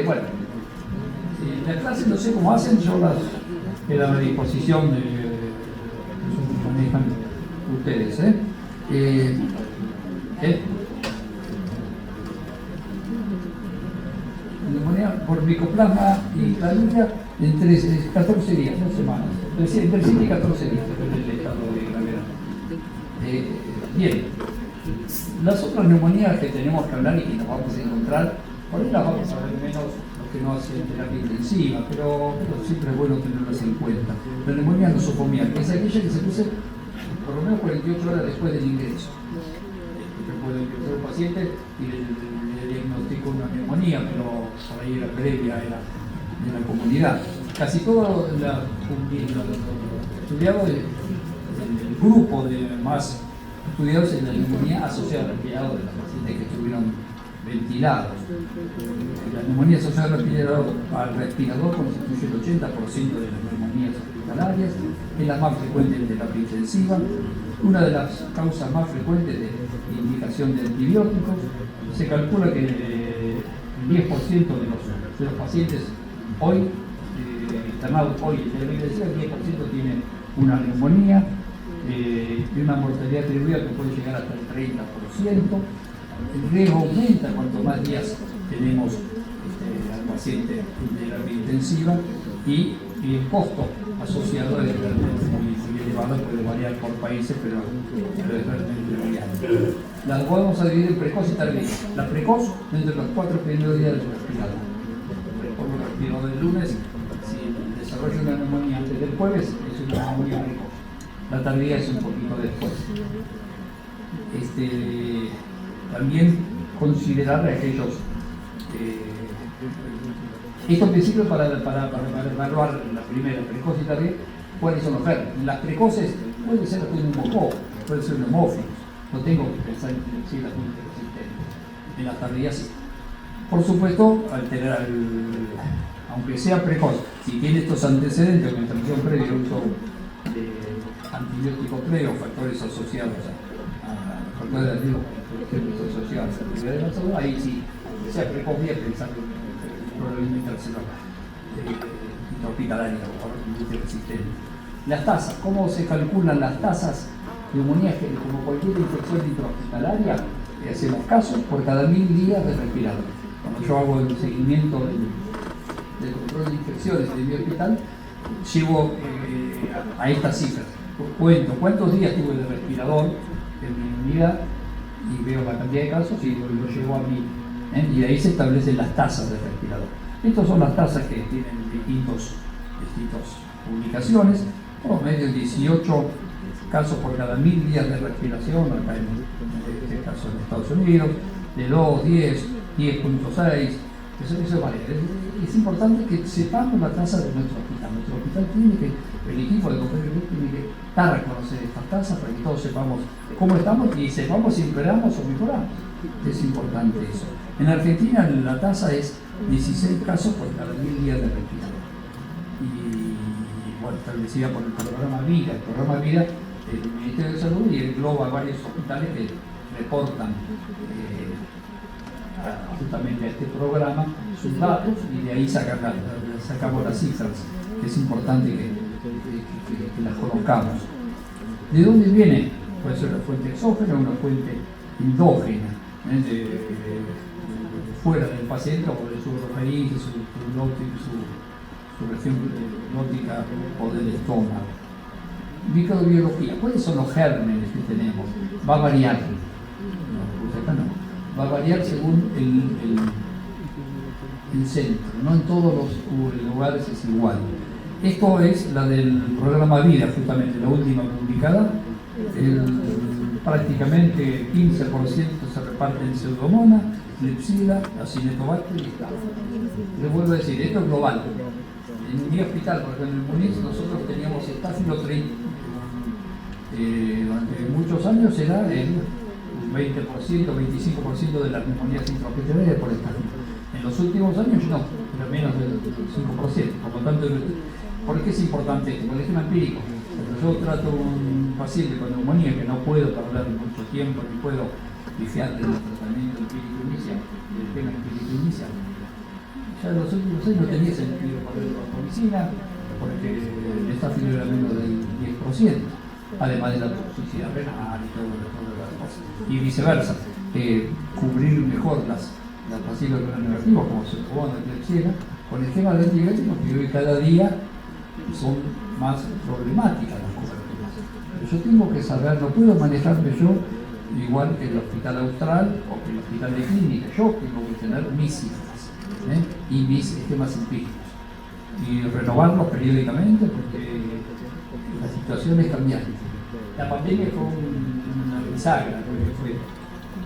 Bueno, las clases no sé cómo hacen, yo las quedan a disposición de que manejan ustedes. Neumonía por micoplasma y clamidia en 14 días, 2 semanas, entre 7 y 14 días, depende del estado de gravedad. Bien, las otras neumonías que tenemos que hablar y que nos vamos a encontrar, por ahí las vamos a ver menos los que no hacen terapia intensiva, pero siempre es bueno tenerlas en cuenta. La neumonía nosocomial, que es aquella que se produce por lo menos 48 horas después del ingreso. Que puede ingresar un paciente y le diagnostica una neumonía, pero por ahí era previa de la comunidad. Casi todo lo estudiado, el grupo de más estudiados en la neumonía asociada al respirador, de los pacientes que estuvieron ventilados. La neumonía asociada al respirador constituye el 80% de las neumonías hospitalarias, es la más frecuente en terapia intensiva, una de las causas más frecuentes de indicación de antibióticos. Se calcula que el 10% de los pacientes hoy internados hoy en terapia intensiva, el 10% tiene una neumonía y una mortalidad atribuida que puede llegar hasta el 30%. El riesgo aumenta cuanto más días tenemos al paciente en terapia intensiva y el costo asociado es realmente muy elevado, puede variar por países, pero es realmente muy alto. Las podemos dividir en precoz y tardía. La precoz, entre los 4 primeros días del respirador. Por el respirador del lunes, si desarrolla una neumonía antes del jueves, es una neumonía precoz. La tardía es un poquito después. También considerar aquellos esto en principio para evaluar la primera, precoz y tardía, cuáles son los gérmenes. Las precoces puede ser un neumococo, puede ser un hemófilos, no tengo que pensar en si las multiresistentes. En las tardías sí. Por supuesto, alterar aunque sea precoz, si tiene estos antecedentes de infección previa, uso de antibióticos previos, factores asociados a factores de riesgo, asociados a la actividad de la salud, ahí sí, sea precoz, bien pensar probablemente al ser intrahospitalaria o multiresistente. Las tasas, ¿cómo se calculan las tasas de neumonías? Que como cualquier infección intrahospitalaria, hacemos casos por cada 1000 días de respirador. Cuando yo hago el seguimiento del control de infecciones de mi hospital, llevo a estas cifras. Cuento cuántos días tuve de respirador en mi unidad y veo la cantidad de casos y lo llevo a mí. Y de ahí se establecen las tasas de respirador. Estas son las tasas que tienen distintas publicaciones, promedio 18 casos por cada 1000 días de respiración, acá en este caso en Estados Unidos, de 2, 10, 10.6, eso varía. Es importante que sepamos la tasa de nuestro hospital. Nuestro hospital tiene que, el equipo de control tiene que dar a conocer estas tasas para que todos sepamos cómo estamos y sepamos si empeoramos o mejoramos. Es importante eso. En Argentina la tasa es 16 casos por cada 1000 días de respirador. Y bueno, establecida por el programa VIDA. El programa VIDA del Ministerio de Salud y engloba varios hospitales que reportan justamente a este programa sus datos y de ahí sacamos las cifras, que es importante que las conozcamos. ¿De dónde viene? Puede ser una fuente exógena o una fuente endógena, fuera del paciente o de su raíz, su región glótica o del estómago. Microbiología, ¿cuáles son los gérmenes que tenemos? Va a variar. Va a variar según el centro, no en todos los lugares es igual. Esto es la del programa VIDA, justamente la última publicada. Prácticamente 15% se reparte en Pseudomonas, Klebsiella, Acinetobacter y Staph. Les vuelvo a decir, esto es global. En mi hospital, por ejemplo, en Muniz, nosotros teníamos Staphylococcus durante muchos años era el 20%, 25% de las neumonías intrahospitalarias por Staphylococcus. En los últimos años no, era menos del 5%. Por lo tanto, ¿por qué es importante esto? Porque es un empírico. Cuando yo trato a un paciente con neumonía que no puedo tardar mucho tiempo ni puedo fiar del tratamiento empírico inicial, del tema empírico inicial, ya en los últimos años no tenía sentido poner la medicina, porque el desafío era menos del 10%, además de la toxicidad renal y todas las cosas. Y viceversa, cubrir mejor las pacientes negativas, como se probó en la Klebsiella, con el tema de antibióticos, que hoy cada día son más problemáticas las coberturas. Pero yo tengo que saber, no puedo manejarme yo igual que el hospital austral o que el hospital de clínica. Yo tengo que tener mis cifras y mis esquemas empíricos y renovarlos periódicamente, porque la situación es cambiante. La pandemia fue una bisagra, porque fue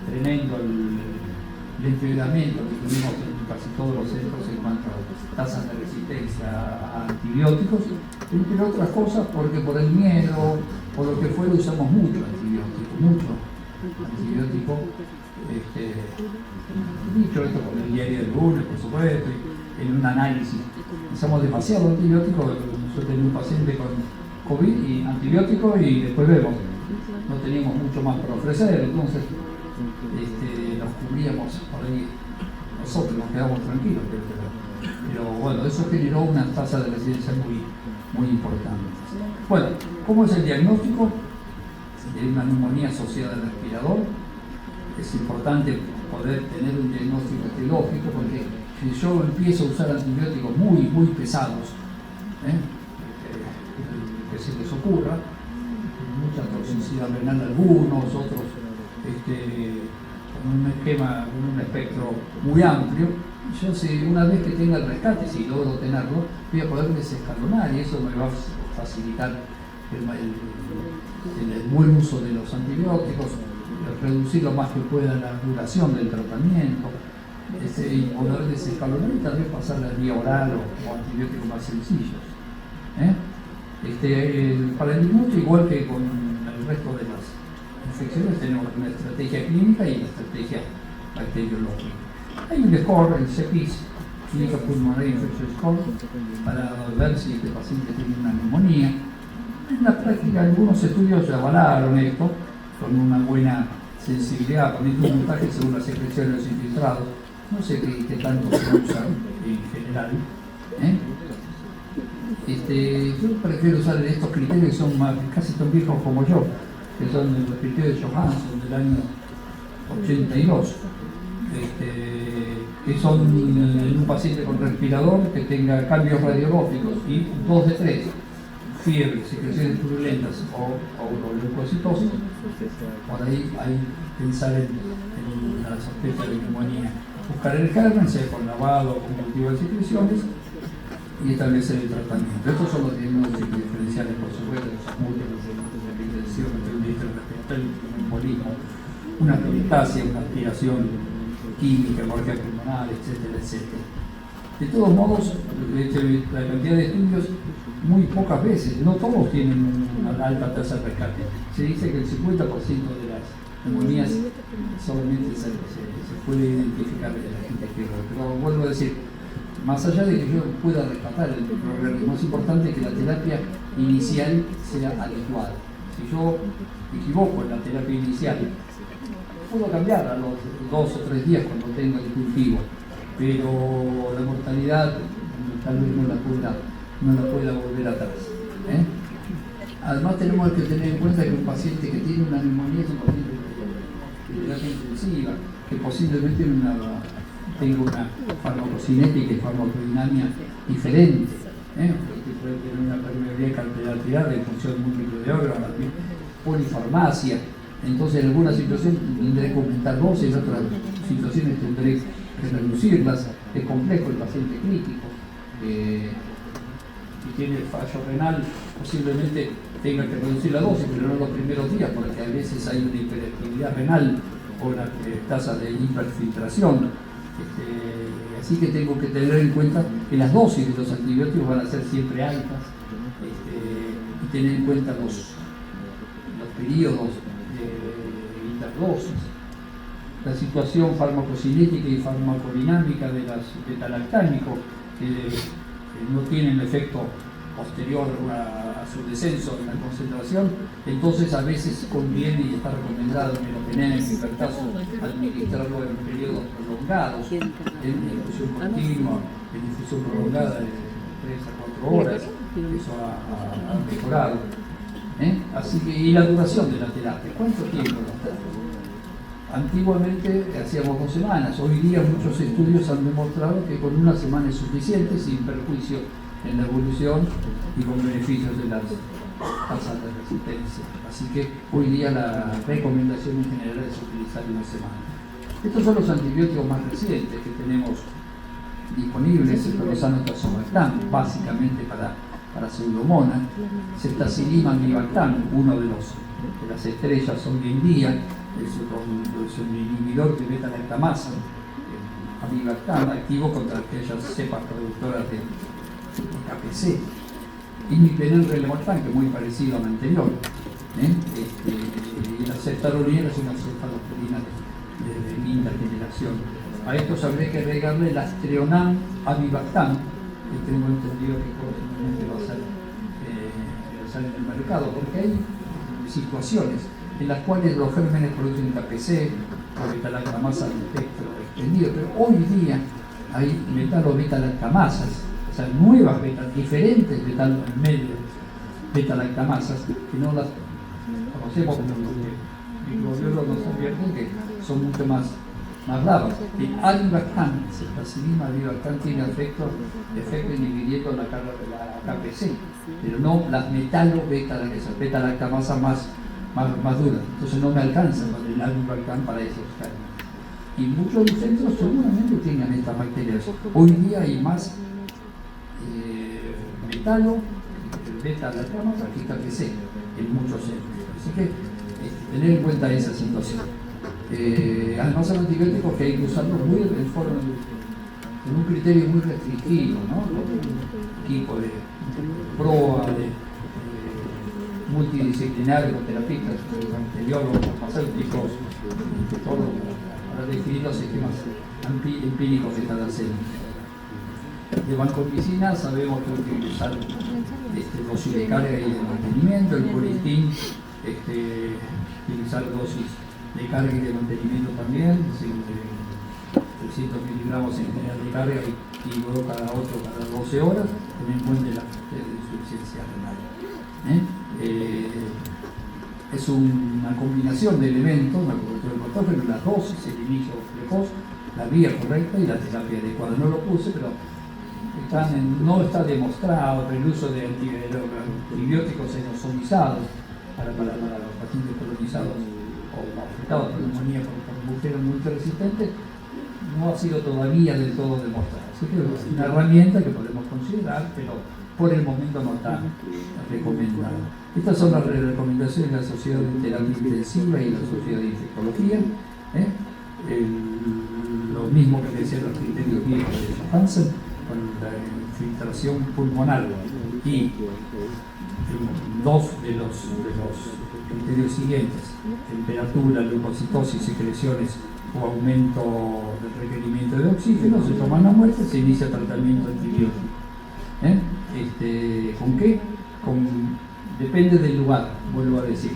tremendo el endeudamiento que tuvimos en casi todos los centros en cuanto a tasas de resistencia a antibióticos, entre otras cosas porque por el miedo, por lo que fuera, usamos mucho antibiótico. Dicho esto con el diario del lunes, por supuesto, en un análisis, usamos demasiado antibiótico. Yo tenía un paciente con COVID y antibiótico y después vemos, no teníamos mucho más para ofrecer, entonces nos cubríamos por ahí, nosotros nos quedamos tranquilos, pero bueno, eso generó una tasa de residencia muy importante. Bueno, ¿cómo es el diagnóstico de una neumonía asociada al respirador? Es importante poder tener un diagnóstico etiológico, porque si yo empiezo a usar antibióticos muy pesados, que se les ocurra, mucha toxicidad renal algunos, otros con un esquema, con un espectro muy amplio, yo sé, una vez que tenga el rescate, si logro tenerlo, voy a poder desescalonar y eso me va a facilitar el buen uso de los antibióticos, reducir lo más que pueda la duración del tratamiento, y poder desescalonar y tal vez pasar la vía oral o antibióticos más sencillos. Para el diagnóstico, igual que con el resto de las infecciones, tenemos una estrategia clínica y una estrategia bacteriológica. Hay un score, el CEPIS, Clinical Pulmonary Infection Score, para ver si este paciente tiene una neumonía. En la práctica, algunos estudios ya avalaron esto con una buena sensibilidad, poniendo un puntaje según las secreciones de los infiltrados. No sé qué tanto se usa en general. Yo prefiero usar estos criterios que son casi tan viejos como yo, que son los criterios de Johansson del año 82, que son en un paciente con respirador que tenga cambios radiológicos y 2 de 3, fiebre, secreciones purulentas o leucocitosis. Por ahí hay que pensar en la sospecha de neumonía. Buscar el germen, sea con lavado o con cultivo de secreciones, y establecer el tratamiento. Estos son los diagnósticos diferenciales, por supuesto, los múltiples de hipertensión, un embolismo, una peritacea, una aspiración química, hemorragia pulmonar, etcétera. De todos modos, la cantidad de estudios, muy pocas veces, no todos tienen una alta tasa de rescate. Se dice que el 50% de las neumonías solamente se puede identificar de la gente que lo. Pero vuelvo a decir, más allá de que yo pueda rescatar el organismo, es importante que la terapia inicial sea adecuada. Si yo me equivoco en la terapia inicial, puedo cambiar a los 2 o 3 días cuando tenga el cultivo, pero la mortalidad tal vez no la pueda volver atrás. Además tenemos que tener en cuenta que un paciente que tiene una neumonía es un paciente de terapia intensiva, que posiblemente tenga una farmacocinética y farmacodinamia diferente, porque puede tener una permeabilidad cardiovascular de función múltiple de órganos, polifarmacia. Entonces en alguna situación tendré que aumentar dosis, en otras situaciones tendré que reducirlas. Es complejo el paciente crítico que tiene fallo renal, posiblemente tenga que reducir la dosis, pero no los primeros días, porque a veces hay una hiperactividad renal o una tasa de hiperfiltración. Así que tengo que tener en cuenta que las dosis de los antibióticos van a ser siempre altas, y tener en cuenta los periodos de interdosis, la situación farmacocinética y farmacodinámica de las betalactámicos, que no tienen efecto posterior a su descenso en la concentración, entonces a veces conviene y está recomendado en el OPNEM, en hipertazo, administrarlo en periodos prolongados, en infusión continua, en infusión prolongada de 3 a 4 horas, eso ha mejorado. Así que, y la duración de la terapia, ¿cuánto tiempo nos da? Antiguamente hacíamos 2 semanas, hoy día muchos estudios han demostrado que con 1 semana es suficiente, sin perjuicio en la evolución y con beneficios de las tasas de resistencia. Así que hoy día la recomendación en general es utilizar 1 semana. Estos son los antibióticos más recientes que tenemos disponibles, el clozapazolactam, básicamente para Pseudomonas, ceftazidima amivactam, uno de las estrellas hoy en día, es un inhibidor de beta-lactamasa, amivactam, activo contra aquellas cepas productoras de KPC. Imipenem relevotán, que es muy parecido al anterior. Y la ceftarolina es una cefalosporina de quinta generación. A estos habría que agregarle el Astreonam amivactam, que tengo entendido que próximamente va a salir en el mercado, porque hay situaciones en las cuales los gérmenes producen KPC o beta-lactamasa de espectro extendido, pero hoy día hay metalo-beta-lactamasas, o sea, nuevas diferentes beta-lactamasas que no las conocemos, porque microbiólogos nos advierten que son mucho más largas. El avibactam, ceftazidima avibactam, tiene efecto inhibiendo la carga de la KPC, pero no las beta-lactamasas más duras. Entonces no me alcanza el avibactam para esos casos. Y muchos centros seguramente tengan estas bacterias. Hoy día hay más beta-lactamasa que KPC en muchos centros. Así que tener en cuenta esa situación. Además son antibióticos que hay que usarlos muy con un criterio muy restrictivo, ¿no? Con un equipo de proa, de multidisciplinario, terapistas, anteriólogos, farmacéuticos, todo para definir los sistemas empíricos que están haciendo. De vancomicina sabemos que hay que utilizar dosis de carga y de mantenimiento, el colitin, utilizar dosis de carga y de mantenimiento también, 300 miligramos en general de carga y luego cada 12 horas, tener en cuenta la insuficiencia renal. Es una combinación de elementos, la cobertura del patógeno, las dosis, el inicio precoz, la vía correcta y la terapia adecuada. No lo puse, pero no está demostrado el uso de antibióticos enzimizados para los pacientes colonizados o afectados por neumonía por mujeres multiresistentes, no ha sido todavía del todo demostrado. Así que es una herramienta que podemos considerar, pero por el momento no está recomendada. Estas son las recomendaciones de la Sociedad de Terapia Intensiva y la Sociedad de Infectología. Lo mismo que decían los criterios viejos de Hansen, con la infiltración pulmonar y dos de los criterios siguientes: temperatura, leucocitosis, secreciones o aumento del requerimiento de oxígeno, se toman la muestra y se inicia tratamiento antibiótico. ¿Con qué? Depende del lugar, vuelvo a decir.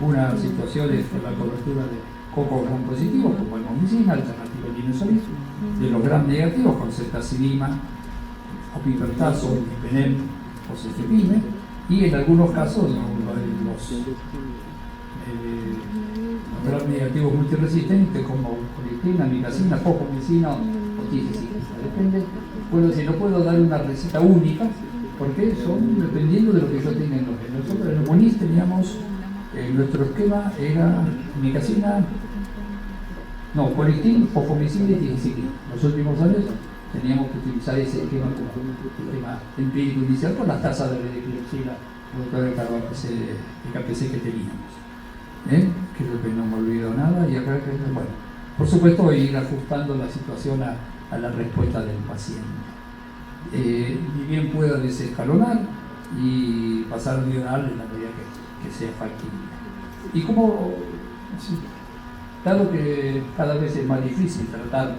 Una situación es la cobertura de cocos gram positivos, como vancomicina, alternativa al linezolid, de los gram negativos con ceftazidima, opipertazo, imipenem o cefepime, y en algunos casos los gram negativos multiresistentes como colistina, amicacina, fosfomicina o tigicina. Depende, no puedo dar una receta única, porque son dependiendo de lo que yo tenga en los genes. Nosotros en el MONIS teníamos, nuestro esquema era amicacina, colistina, fosfomicina y tigicina. En los últimos años teníamos que utilizar ese esquema como esquema empírico inicial con las tasas de redeclexina productora de KPC que teníamos. Creo que no me olvido nada y acá, bueno, por supuesto ir ajustando la situación a la respuesta del paciente. Ni bien pueda desescalonar y pasar al diurnal en la medida que sea factible. Y como, dado que cada vez es más difícil tratar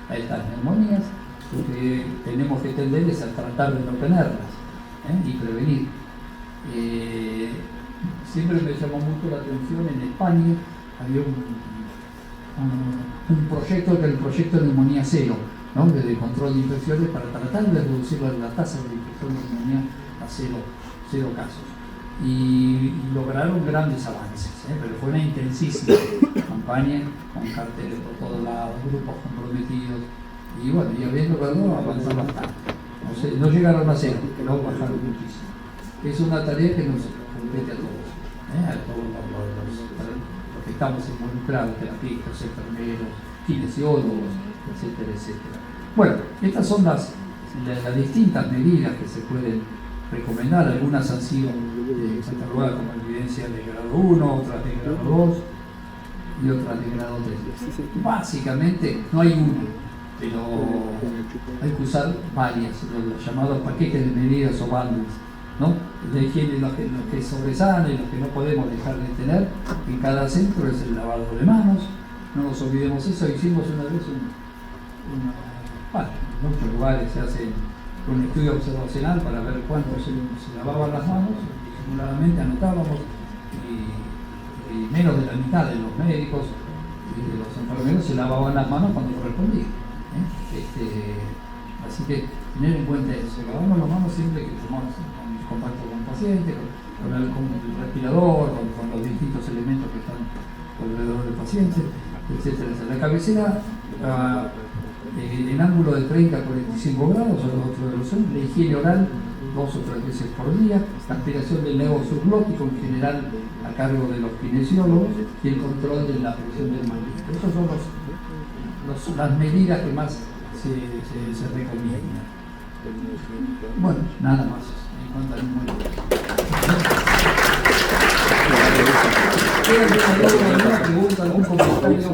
a estas neumonías, lo que tenemos que tender es a tratar de no tenerlas. y prevenir. Siempre me llamó mucho la atención, en España había un proyecto, que era el proyecto de neumonía cero, ¿no? De control de infecciones, para tratar de reducir la tasa de infección de neumonía a cero casos. Y lograron grandes avances, pero fue una intensísima campaña con carteles por todos lados, grupos comprometidos, y bueno, y habiendo logrado avanzar bastante. No llegaron a cero, pero bajaron muchísimo. Es una tarea que nos compete a todos los que estamos involucrados, terapistas, enfermeros, kinesiólogos, etcétera, etcétera. Bueno, estas son las distintas medidas que se pueden recomendar. Algunas han sido catalogadas como evidencia de grado 1, otras de grado 2 y otras de grado 3. Básicamente no hay una, pero hay que usar varias, los llamados paquetes de medidas o bundles, ¿no? De higiene, los que sobresalen, los que no podemos dejar de tener en cada centro, es el lavado de manos. No nos olvidemos eso. Hicimos una vez en muchos lugares se hace un estudio observacional para ver cuánto se lavaban las manos, disimuladamente anotábamos, y menos de la mitad de los médicos y de los enfermeros se lavaban las manos cuando correspondía. Así que tener en cuenta eso, lavamos las manos siempre que tenemos contacto con el paciente, con el respirador, con los distintos elementos que están alrededor del paciente, etcétera. La cabecera en ángulo de 30 a 45 grados, o los otros de los hombres, la higiene oral 2 o 3 veces por día, la aspiración del nervio subglótico en general a cargo de los kinesiólogos, y el control de la presión del mandíbula. Esas son las medidas que más se recomiendan. Bueno, nada más en cuanto al inmunidad. ¿Tienen alguna pregunta, algún comentario?